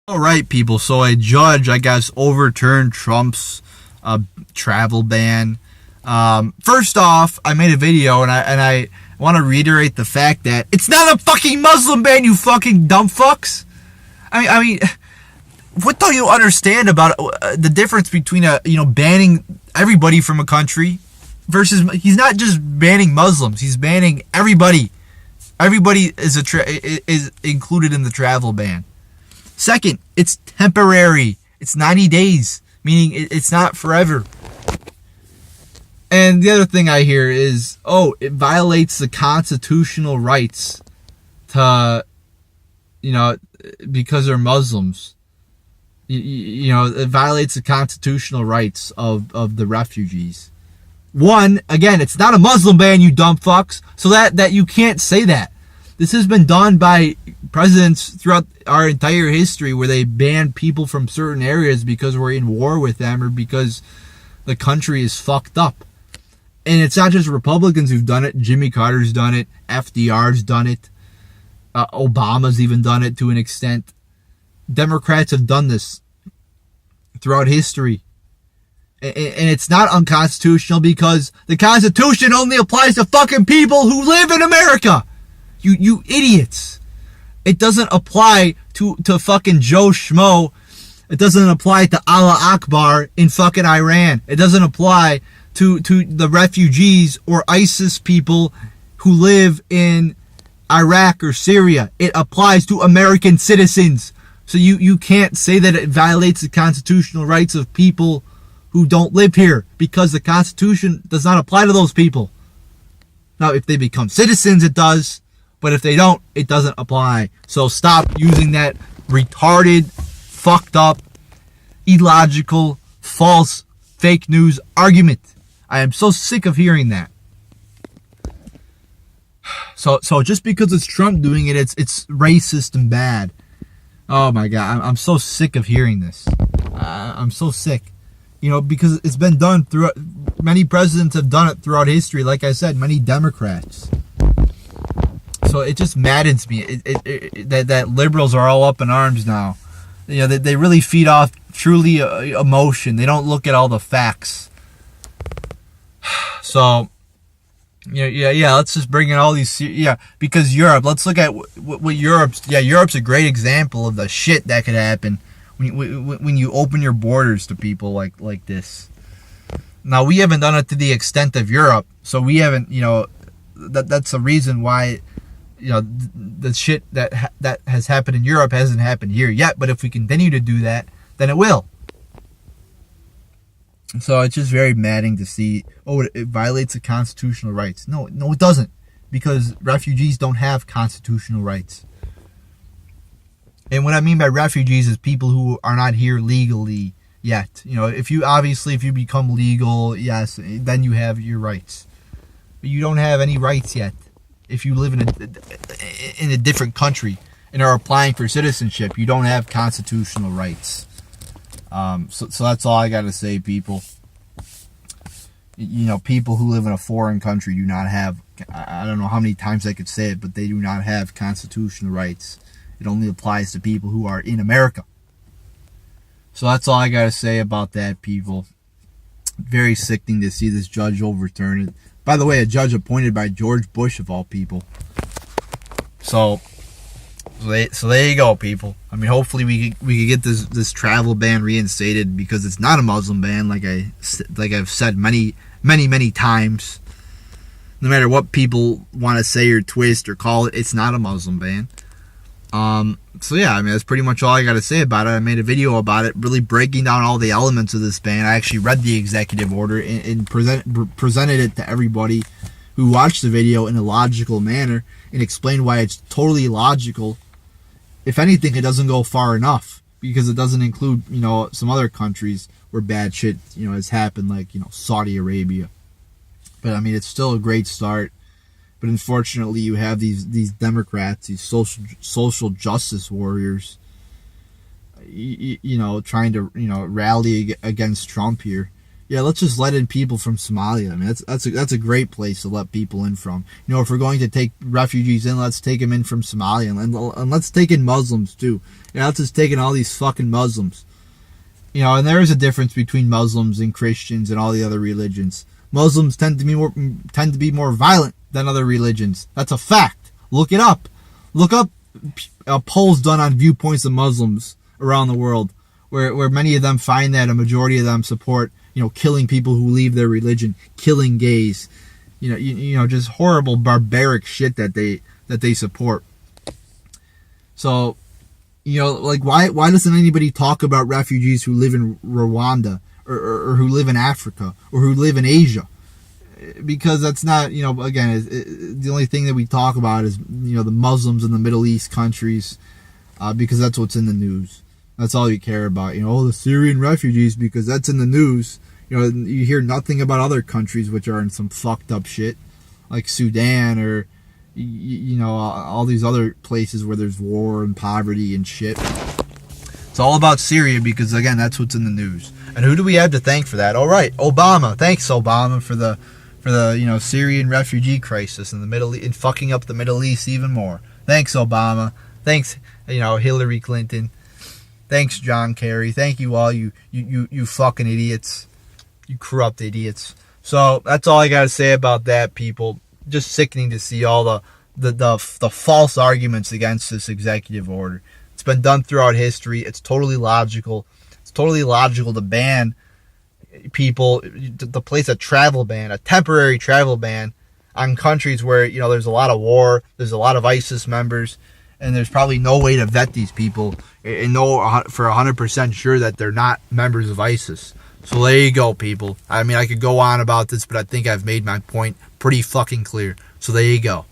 All right, people. So a judge, I guess, overturned Trump's travel ban. First off, I made a video, and I want to reiterate the fact that it's not a fucking Muslim ban, you fucking dumb fucks. I mean, what don't you understand about the difference between banning everybody from a country versus he's not just banning Muslims, he's banning everybody. Everybody is included in the travel ban. Second, it's temporary. It's 90 days, meaning it's not forever. And the other thing I hear is, it violates the constitutional rights to, because they're Muslims. It violates the constitutional rights of the refugees. One, again, it's not a Muslim ban, you dumb fucks, so that you can't say that. This has been done by presidents throughout our entire history where they ban people from certain areas because we're in war with them or because the country is fucked up. And it's not just Republicans who've done it. Jimmy Carter's done it. FDR's done it. Obama's even done it to an extent. Democrats have done this throughout history. And it's not unconstitutional because the Constitution only applies to fucking people who live in America. You idiots. It doesn't apply to fucking Joe Schmo. It doesn't apply to Allah Akbar in fucking Iran. It doesn't apply to the refugees or ISIS people who live in Iraq or Syria. It applies to American citizens. So you can't say that it violates the constitutional rights of people who don't live here because the Constitution does not apply to those people. Now, if they become citizens, it does. But if they don't, it doesn't apply. So stop using that retarded, fucked up, illogical, false, fake news argument. I am so sick of hearing that. So just because it's Trump doing it, it's racist and bad. Oh my God, I'm so sick of hearing this. I'm so sick. Because it's been done throughout. Many presidents have done it throughout history. Like I said, many Democrats. So it just maddens me that liberals are all up in arms now. They really feed off truly emotion. They don't look at all the facts. So, let's just bring in all these, because Europe, let's look at what Europe's a great example of the shit that could happen when you open your borders to people like this. Now, we haven't done it to the extent of Europe, so we haven't, that's the reason why, the shit that has happened in Europe hasn't happened here yet, but if we continue to do that, then it will. So it's just very maddening to see, it violates the constitutional rights. No, it doesn't, because refugees don't have constitutional rights. And what I mean by refugees is people who are not here legally yet. If you become legal, yes, then you have your rights. But you don't have any rights yet. If you live in a different country and are applying for citizenship, you don't have constitutional rights. So that's all I got to say, people. People who live in a foreign country do not have, I don't know how many times I could say it, but they do not have constitutional rights. It only applies to people who are in America. So that's all I got to say about that, people. Very sickening to see this judge overturn it. By the way, a judge appointed by George Bush, of all people. So there you go, people. I mean, hopefully we could get this travel ban reinstated because it's not a Muslim ban, like I've said many times. No matter what people want to say or twist or call it, it's not a Muslim ban. So yeah, I mean, that's pretty much all I got to say about it. I made a video about it, really breaking down all the elements of this ban. I actually read the executive order and presented it to everybody who watched the video in a logical manner and explained why it's totally illogical. If anything, it doesn't go far enough because it doesn't include, some other countries where bad shit, has happened, like, Saudi Arabia. But I mean, it's still a great start. But unfortunately, you have these Democrats, these social justice warriors, trying to rally against Trump here. yeah, let's just let in people from Somalia. I mean, that's a great place to let people in from. You know, if we're going to take refugees in, let's take them in from Somalia, and let's take in Muslims too. Yeah, let's just take in all these fucking Muslims. You know, and there is a difference between Muslims and Christians and all the other religions. Muslims tend to be more violent than other religions. That's a fact. Look it up. Look up polls done on viewpoints of Muslims around the world, where many of them find that a majority of them support, you know, killing people who leave their religion, killing gays, you know, just horrible barbaric shit that they support. So, you know, like why doesn't anybody talk about refugees who live in Rwanda or who live in Africa or who live in Asia? Because that's not, you know, again, the only thing that we talk about is, you know, the Muslims in the Middle East countries, because that's what's in the news. That's all you care about, you know, the Syrian refugees, because that's in the news. You know, you hear nothing about other countries which are in some fucked up shit, like Sudan or, you know, all these other places where there's war and poverty and shit. It's all about Syria because, again, that's what's in the news. And who do we have to thank for that? All right, Obama. Thanks, Obama, for the you know, Syrian refugee crisis in the Middle East and fucking up the Middle East even more. Thanks, Obama. Thanks, you know, Hillary Clinton. Thanks, John Kerry. Thank you all, you fucking idiots. You corrupt idiots. So that's all I gotta say about that, people. Just sickening to see all the false arguments against this executive order. It's been done throughout history. It's totally logical. It's totally logical to ban people, to place a travel ban, a temporary travel ban on countries where, you know, there's a lot of war, there's a lot of ISIS members, and there's probably no way to vet these people and know for 100% sure that they're not members of ISIS. So there you go, people. I mean, I could go on about this, but I think I've made my point pretty fucking clear. So there you go.